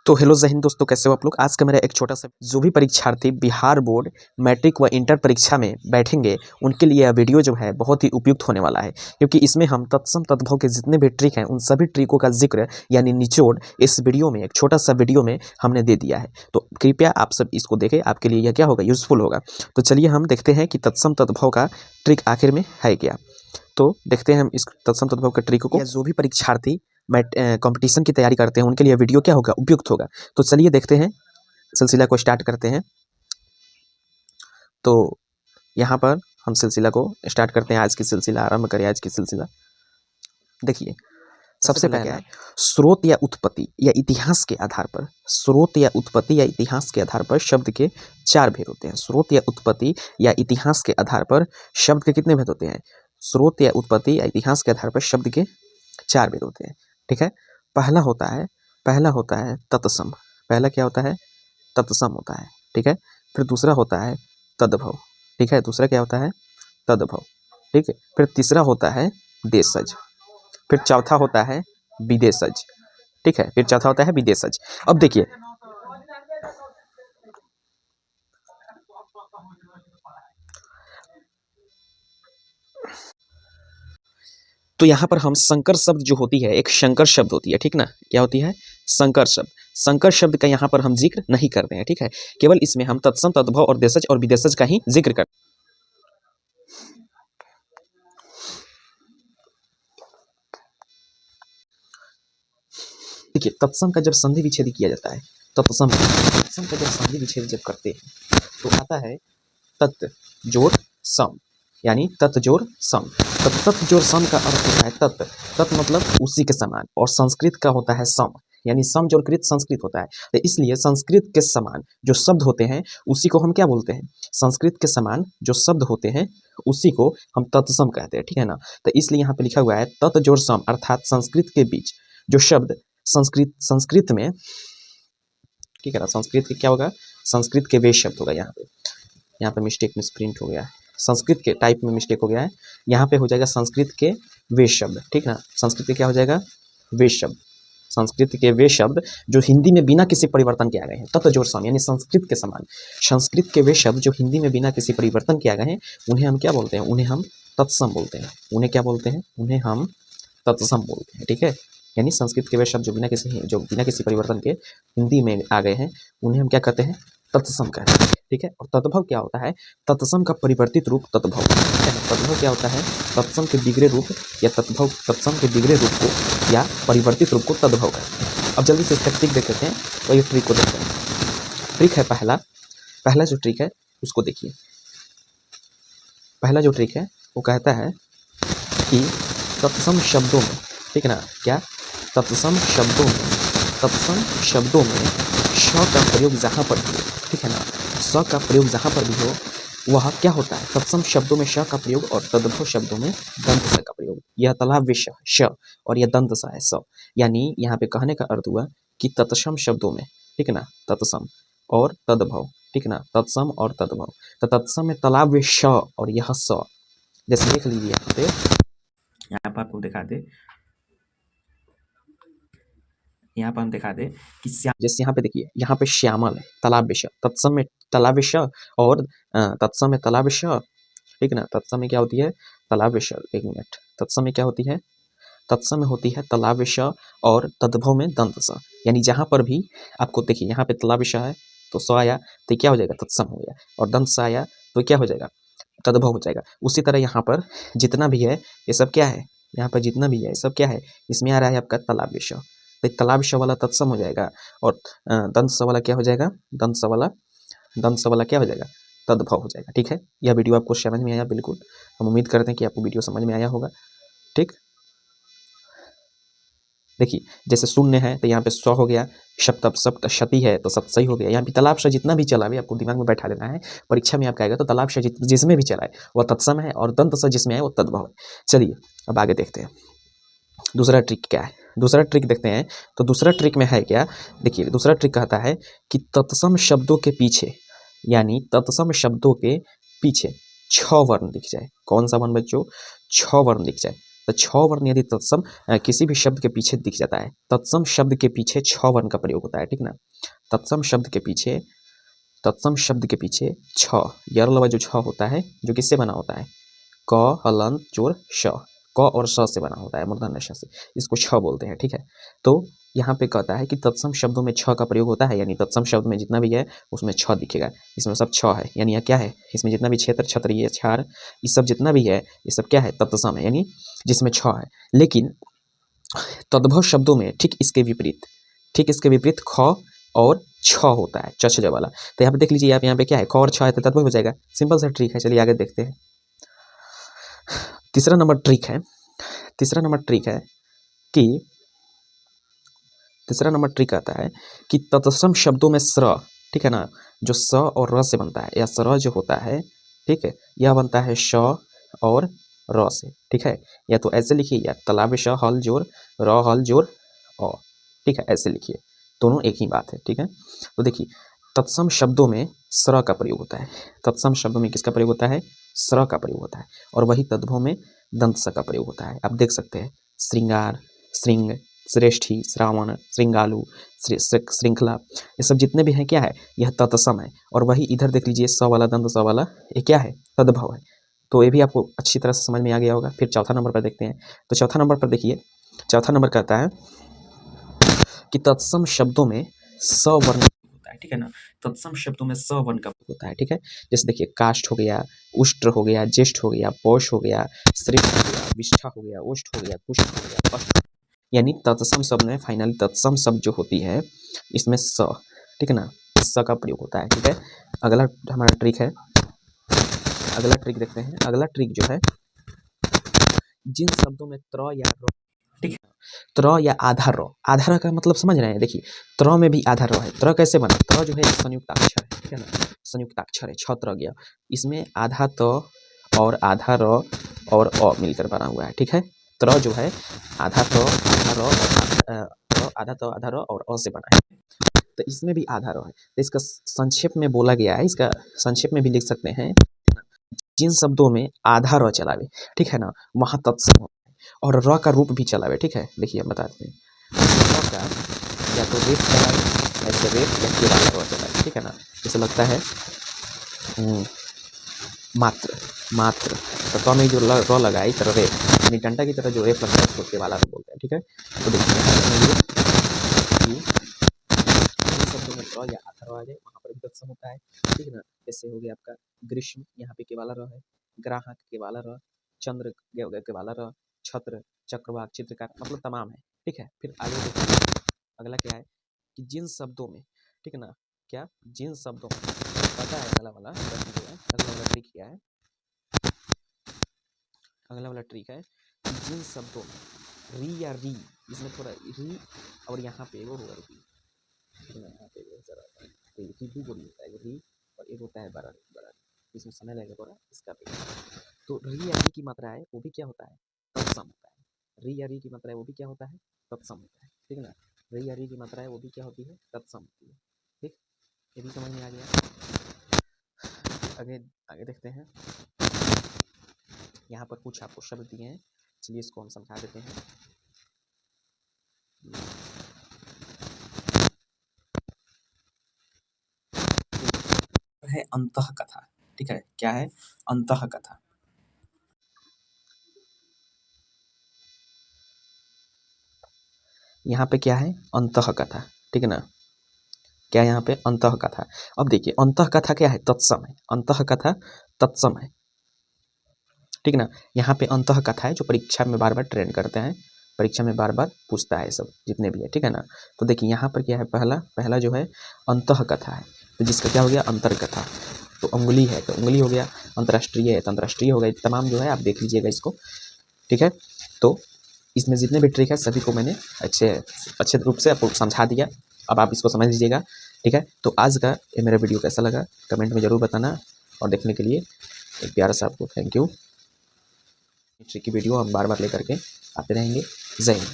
तो हेलो जय हिंद दोस्तों, कैसे हो आप लोग। आज का मेरा एक छोटा सा, जो भी परीक्षार्थी बिहार बोर्ड मैट्रिक व इंटर परीक्षा में बैठेंगे उनके लिए यह वीडियो जो है बहुत ही उपयुक्त होने वाला है, क्योंकि इसमें हम तत्सम तद्भव के जितने भी ट्रिक हैं उन सभी ट्रिकों का जिक्र यानी निचोड़ इस वीडियो में, एक छोटा सा वीडियो में हमने दे दिया है। तो कृपया आप सब इसको देखें, आपके लिए यह क्या होगा, यूजफुल होगा। तो चलिए हम देखते हैं कि तत्सम तद्भव का ट्रिक आखिर में है क्या। तो देखते हैं हम इस तत्सम तद्भव के ट्रिक को। जो भी परीक्षार्थी कंपटीशन की तैयारी करते हैं उनके लिए वीडियो क्या होगा, उपयुक्त होगा। तो चलिए देखते हैं, सिलसिला को स्टार्ट करते हैं। तो यहाँ पर हम सिलसिला को स्टार्ट करते हैं, आज की सिलसिला आरंभ करें। आज की सिलसिला देखिए, सबसे पहला है स्रोत या उत्पत्ति या इतिहास के आधार पर। स्रोत या उत्पत्ति या इतिहास के आधार पर शब्द के चार भेद होते हैं। स्रोत या उत्पत्ति या इतिहास के आधार पर शब्द के कितने भेद होते हैं? स्रोत या उत्पत्ति या इतिहास के आधार पर शब्द के चार भेद होते हैं। ठीक है, पहला होता है तत्सम। पहला क्या होता है? तत्सम होता है। ठीक है, फिर दूसरा होता है तद्भव। ठीक है, दूसरा क्या होता है? तद्भव। ठीक है, फिर तीसरा होता है देशज, फिर चौथा होता है विदेशज। ठीक है, फिर चौथा होता है विदेशज। अब देखिए, तो यहाँ पर हम संकर शब्द जो होती है, एक संकर शब्द होती है, ठीक ना, क्या होती है? संकर शब्द। संकर शब्द का यहाँ पर हम जिक्र नहीं करते हैं। ठीक है, केवल इसमें हम तत्सम तद्भव और देशज और विदेशज का ही जिक्र करते हैं। देखिए, तत्सम का जब संधि विच्छेद किया जाता है, तत्सम का जब संधि विच्छेद जब करते हैं तो आता है तत् जोड़ सम, यानी तत् जोड़ सम। तत् जोड़ सम का अर्थ होता है तत्। तत् मतलब उसी के समान, और संस्कृत का होता है सम, यानी सम जोड़ कृत संस्कृत होता है। तो इसलिए संस्कृत के समान जो शब्द होते हैं उसी को हम क्या बोलते हैं? संस्कृत के समान जो शब्द होते हैं उसी को हम तत्सम कहते हैं। ठीक है ना। तो इसलिए यहाँ पे लिखा हुआ है तत् जोड़ सम, अर्थात संस्कृत के बीच जो शब्द संस्कृत में, ठीक है ना, संस्कृत के क्या होगा? संस्कृत के वे शब्द होगा। यहाँ पे मिस्टेक में प्रिंट हो गया है, संस्कृत के टाइप में मिस्टेक हो गया है। यहाँ पे हो जाएगा संस्कृत के वे शब्द। ठीक ना, संस्कृत के क्या हो जाएगा? वे शब्द। संस्कृत के वे शब्द जो हिंदी में बिना किसी परिवर्तन के आ गए हैं, तत् जोड़ सम, यानी संस्कृत के समान। संस्कृत के वे शब्द जो हिंदी में बिना किसी परिवर्तन के आ गए हैं उन्हें हम क्या बोलते हैं? उन्हें हम तत्सम बोलते हैं। उन्हें क्या बोलते हैं? उन्हें हम तत्सम बोलते हैं। ठीक है, यानी संस्कृत के वे शब्द जो बिना किसी परिवर्तन के हिंदी में आ गए हैं उन्हें हम क्या कहते हैं? तत्सम कहते हैं। ठीक है, और तद्भव क्या होता है? तत्सम का परिवर्तित रूप तद्भव। तद्भव क्या होता है? तत्सम के बिगड़े रूप या तत्सम के बिगड़े रूप को या परिवर्तित रूप को तद्भव कहते हैं। अब जल्दी से इसका ट्रिक देख लेते हैं। तो ये ट्रिक को देखते हैं। ट्रिक है पहला जो ट्रिक है उसको देखिए। पहला जो ट्रिक है वो कहता है कि तत्सम शब्दों में, ठीक है ना, क्या? तत्सम शब्दों में श का प्रयोग जहाँ पर भी हो, ठीक है ना, स का प्रयोग जहाँ पर भी हो वह क्या होता है? तत्सम शब्दों में श का प्रयोग और तद्भव शब्दों में दंत स का प्रयोग। यह तालाब विष श और यह दंत स है स, यानी यहाँ पे कहने का अर्थ हुआ कि तत्सम शब्दों में, ठीक है ना, तत्सम और तद्भव, ठीक है ना, तत्सम और तद्भव। तो तत्सम में तालाब विष श और यह स, जैसे देख लीजिए यहाँ पर आपको दिखा दे, यहाँ पर हम दिखा दे कि जैसे यहाँ पे देखिए, यहाँ पे श्यामल है, तालाब विष, तत्सम में तालाब विष और तत्सम में तालाब विष, ठीक है ना। तत्सम में क्या होती है? तालाब विष। एक मिनट, तत्सम में क्या होती है? तत्सम में होती है तालाब विष और तद्भव में दंत स, यानी जहाँ पर भी आपको देखिए, यहाँ पे तालाब विष है तो स आया तो क्या हो जाएगा? तत्सम हो गया, और दंत स आया तो क्या हो जाएगा? तद्भव हो जाएगा। उसी तरह यहाँ पर जितना भी है ये सब क्या है? यहाँ पर जितना भी है ये सब क्या है? इसमें आ रहा है आपका तालाब विष, तो तालाब श वाला तत्सम हो जाएगा, और दंत स वाला क्या हो जाएगा? दंत स वाला क्या हो जाएगा? तद्भव हो जाएगा। ठीक है, यह वीडियो आपको समझ में आया? बिल्कुल, हम उम्मीद करते हैं कि आपको वीडियो समझ में आया होगा। ठीक, देखिए जैसे शून्य है तो यहाँ पे स हो गया, सप्त क्षति है तो सप्त सही हो गया। यहाँ पे तालाब श जितना भी चला है आपको दिमाग में बैठा लेना है, परीक्षा में आपका आएगा तो तालाब श जिसमें भी चला है वह तत्सम है, और दंत स जिसमें है वो तद्भव है। चलिए अब आगे देखते हैं दूसरा ट्रिक क्या है। दूसरा ट्रिक देखते हैं। तो दूसरा ट्रिक में है क्या? देखिए, दूसरा ट्रिक कहता है कि तत्सम शब्दों के पीछे, यानी तत्सम शब्दों के पीछे 6 वर्ण दिख जाए। कौन सा वर्ण बच्चों? 6 वर्ण दिख जाए। तो 6 वर्ण यदि तत्सम किसी भी शब्द के पीछे दिख जाता है, तत्सम शब्द के पीछे 6 वर्ण का प्रयोग होता है, ठीक ना। तत्सम शब्द के पीछे 6 यर लवा जो 6 होता है, जो किससे बना होता है, क हलंत जोर श, क और स से बना होता है, मूर्धन्य श से, इसको 6 बोलते हैं, ठीक है। तो यहाँ पे कहता है कि तत्सम शब्दों में 6 का प्रयोग होता है, यानी तत्सम शब्द में जितना भी है उसमें 6 दिखेगा, इसमें सब 6 है, यानी यह क्या है, इसमें जितना भी क्षेत्र, क्षत्रिय, क्षार, ये सब जितना भी है ये सब क्या है, तत्सम है, यानी जिसमें 6 है। लेकिन तद्भव शब्दों में ठीक इसके विपरीत ख और 6 होता है, च छ वाला। तो यहाँ पे देख लीजिए आप, यहाँ पे क्या है, ख और 6 है तो तद्भव हो जाएगा, सिंपल सा ट्रिक है। चलिए आगे देखते हैं। तीसरा नंबर ट्रिक आता है कि तत्सम शब्दों में स्र, ठीक है ना, जो स और र से बनता है, या स्र जो होता है, ठीक है, यह बनता है श और र से, ठीक है। या तो ऐसे लिखिए, या तालाब श हल जोर र हल जोर अ, ठीक है, ऐसे लिखिए, दोनों एक ही बात है, ठीक है। तो देखिए तत्सम शब्दों में स्र का प्रयोग होता है, तत्सम शब्दों में किसका प्रयोग होता है, स्र का प्रयोग होता है, और वही तद्भव में दंत स का प्रयोग होता है। आप देख सकते हैं, श्रृंगार, श्रृंग, श्रेष्ठी, श्रावण, श्रृंगालु, श्रृंखला, ये सब जितने भी हैं क्या है, यह तत्सम है। और वही इधर देख लीजिए, स वाला दंत स वाला, ये क्या है, तद्भव है। तो ये भी आपको अच्छी तरह से समझ में आ गया होगा। फिर चौथा नंबर पर देखते हैं। तो चौथा नंबर पर देखिए, चौथा नंबर कहता है कि तत्सम शब्दों में स वर्ण होता है, ठीक है ना, तत्सम शब्दों में स वर्ण का होता है, ठीक है। जैसे देखिए काष्ठ हो गया, उष्ट्र हो गया, ज्येष्ठ हो गया, पौष हो गया, श्रेष्ठ हो गया, विष्ठा हो गया, ओष्ठ हो गया, कुष्ठ हो गया, पष्ठ, यानी तत्सम शब्द में फाइनली तत्सम शब्द जो होती है इसमें स, ठीक है ना, स का प्रयोग होता है, ठीक है। अगला हमारा ट्रिक है, अगला ट्रिक देखते हैं। अगला ट्रिक जो है, जिन शब्दों में त्र या र, ठीक है, त्र या आधा र, आधा र का मतलब समझ रहे हैं। देखिए त्र में भी आधा र है, त्र कैसे बना, त्र जो है संयुक्ताक्षर है, ठीक है ना, संयुक्ताक्षर है, छत्र गया, इसमें आधा त और आधा र और अ मिलकर बना हुआ है, ठीक है। त्र जो है आधा त आधा र और आधा त आधा र और अ से बना है, तो इसमें भी आधा र है। तो इसका संक्षेप में बोला गया है, इसका संक्षेप में भी लिख सकते हैं, जिन शब्दों में आधा र चलावे, ठीक है ना, वहाँ तत्सम होता है, और र का रूप भी चलावे, ठीक है। देखिए हम बताते हैं, र का या तो रेफ चलावे, ऐसे रेफ या के वाला र चलावे, ठीक है ना। जैसे लगता है मात्र, तो में जो र लगाई तो रेफ, यानी डंडा की तरह जो रेफ लगता है उसको के वाला र बोलते हैं, ठीक है। तो देखिए शब्दों में र या आधा र आ जाए वहाँ पर भी तत्सम होता है, ठीक है ना। जैसे हो गया आपका ग्रीष्म, यहाँ पे के वाला र है, ग्राहक के वाला र, चंद्र के वाला र, छत्र, चक्रवाक, चित्रकार, मतलब तमाम है, ठीक है। फिर आगे देखिए, अगला क्या है कि जिन शब्दों में, ठीक है ना, क्या जिन शब्दों में, पता है अगला वाला ट्रिक क्या है, अगला वाला ट्रिक है कि जिन शब्दों में री या री, इसमें थोड़ा री और यहाँ पे वो होगा री, यहाँ पे री बोल होता है, री और एक होता है बड़ा, इसमें समय लगेगा थोड़ा इसका भी। तो री या री की मात्रा है वो भी क्या होता है, तत्सम होता है। री या री की मात्रा है वो भी क्या होता है, तत्सम होता है, ठीक है ना। री या री की मात्रा है वो भी क्या होती है, तत्सम होती है, ठीक, ये भी समझ में आ गया। आगे देखते हैं, यहाँ पर कुछ आपको शब्द दिए हैं, चलिए इसको हम समझा देते हैं। है अंतः कथा, ठीक है, क्या है, अंतः कथा। यहाँ पे क्या है, अंतः कथा, ठीक है ना, क्या यहाँ पे अंतः कथा। अब देखिए अंतः कथा क्या है, तत्सम है, अंतः कथा तत्सम है, ठीक ना। यहाँ पे अंतः कथा है जो परीक्षा में बार बार ट्रेंड करते हैं, परीक्षा में बार बार पूछता है सब जितने भी है, ठीक है ना। तो देखिए यहाँ पर क्या है, पहला जो है अंतः कथा है, तो जिसका क्या हो गया, अंतर कथा। तो उंगली है तो उंगली हो गया, अंतर्राष्ट्रीय है तो अंतर्राष्ट्रीय हो गया, तमाम जो है आप देख लीजिएगा इसको, ठीक है। तो इसमें जितने भी ट्रिक है सभी को मैंने अच्छे रूप से आपको समझा दिया, अब आप इसको समझ लीजिएगा, ठीक है। तो आज का ये मेरा वीडियो कैसा लगा कमेंट में ज़रूर बताना, और देखने के लिए एक प्यारा सा आपको थैंक यू। ट्रिक की वीडियो हम बार बार लेकर के आते रहेंगे। जय हिंद।